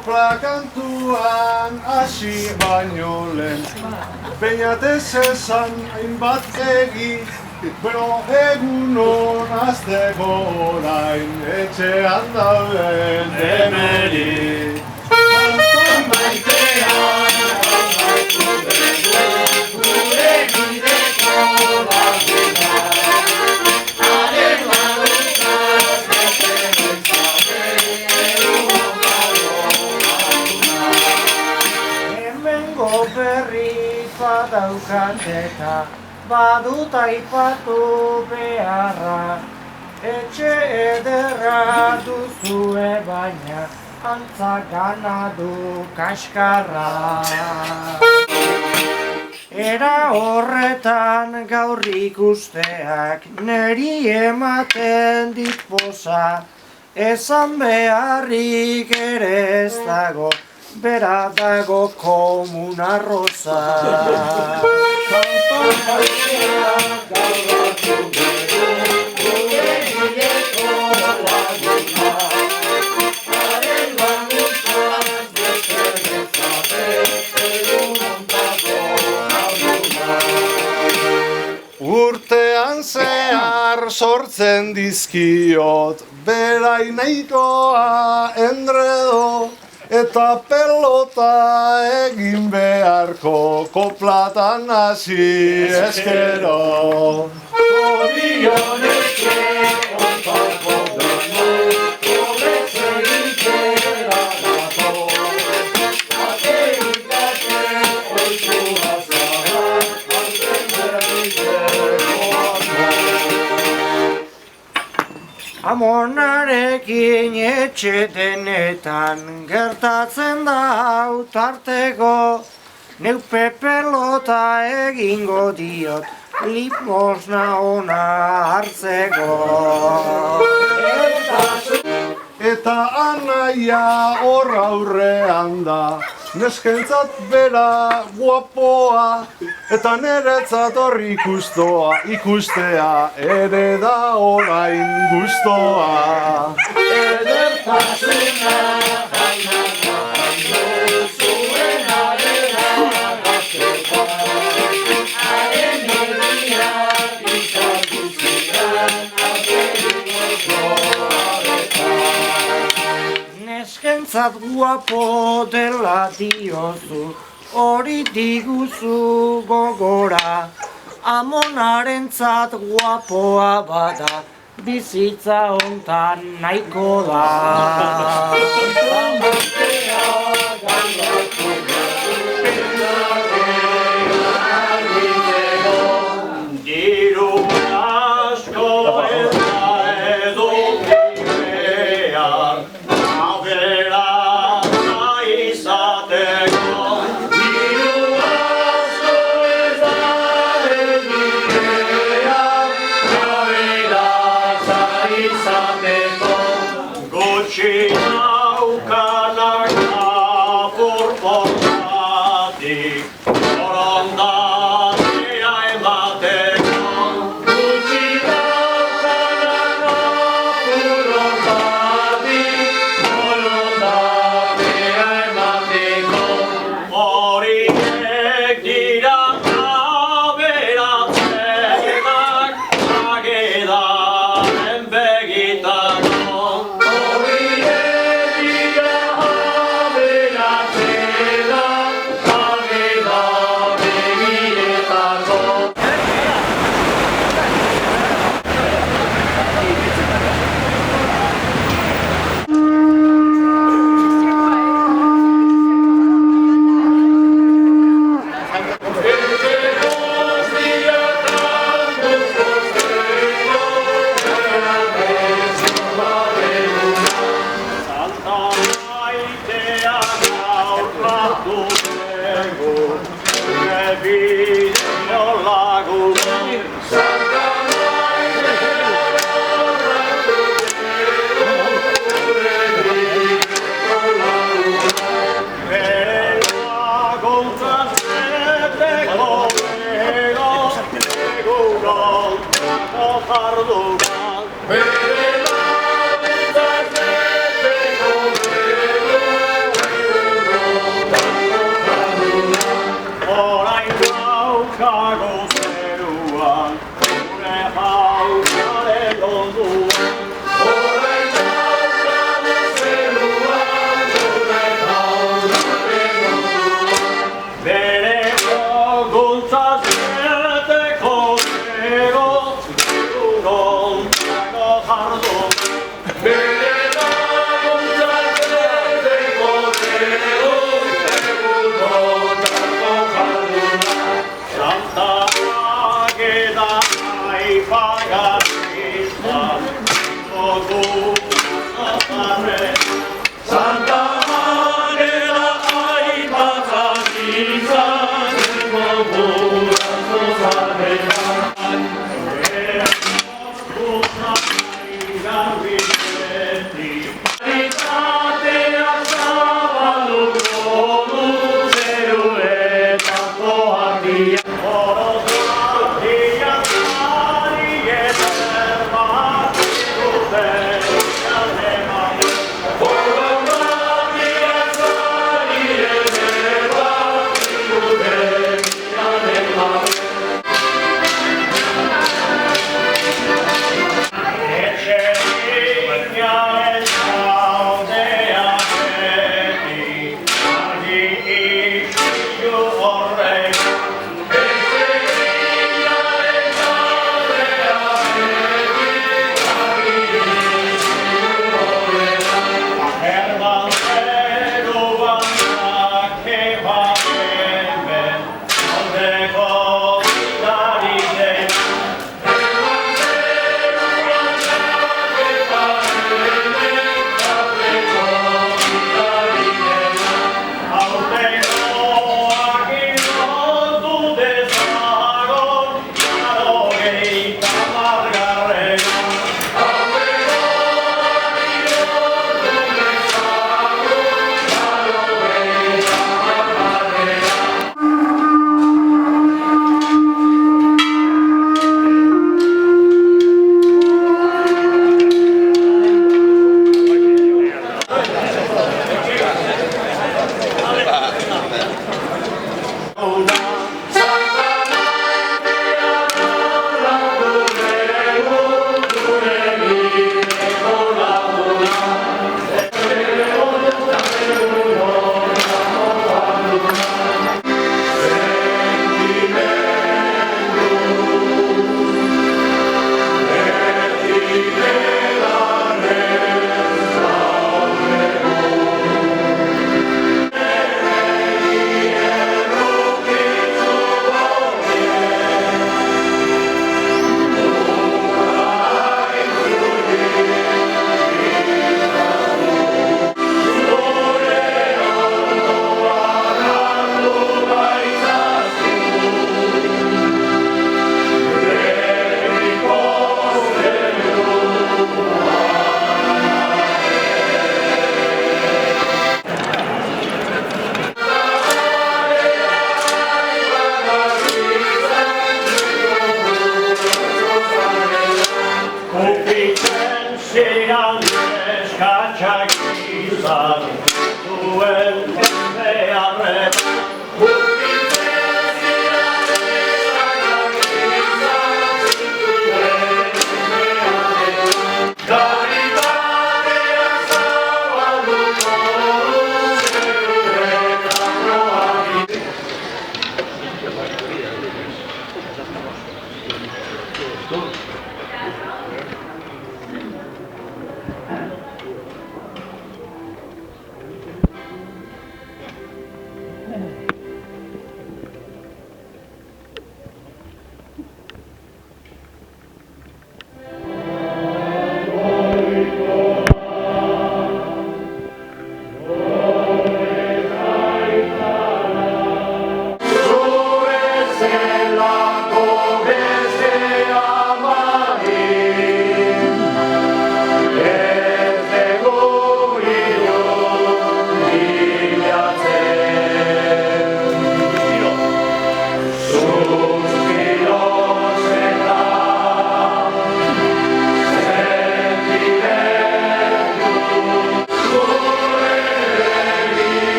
Kopla kantuan hasi baino lehen Beñatez esan hainbat egi Bero egun hon azteko orain Etxean dauden demeri Kantan maitean Kantan maitean Gure bideko laguna Haren laguntzaz Beste berri badaukat eta badut aipatu beharra Etxe ederra duzue baina antza gana du kaskarra Era horretan gaur ikusteak neri ematen dit poza Esan beharrik ere ez dago Bera dago komuna rosa Kantan baitean gauratu beru Gure bideko laguna Haren laguntzaz beste bezate Egun ontako laguna Urtean zehar sortzen dizkiot Berai nahikoa endredo Eta pelota egin beharko koplatan hasi eskero Zorionezke ontako dano, horrez egitera dago Aterik ate oitu azara, anten berrizeko Amonarekin etxe denetan gertatzen da hau tarteko Neupe pelota egingo diot limosna ona hartzeko Eta anaia hor aurrean da Neskentzat bera guapoa Eta neretzat hor ikustea ere da orain gustoa Edertasuna jainaka handu zuen arera gazteta Haren herriak izatu ziren aperiko Neskentzat guapo dela diozu, hori diguzu gogora Amonarentzat guapoa bada, bizitza hontan nahiko da Diru asko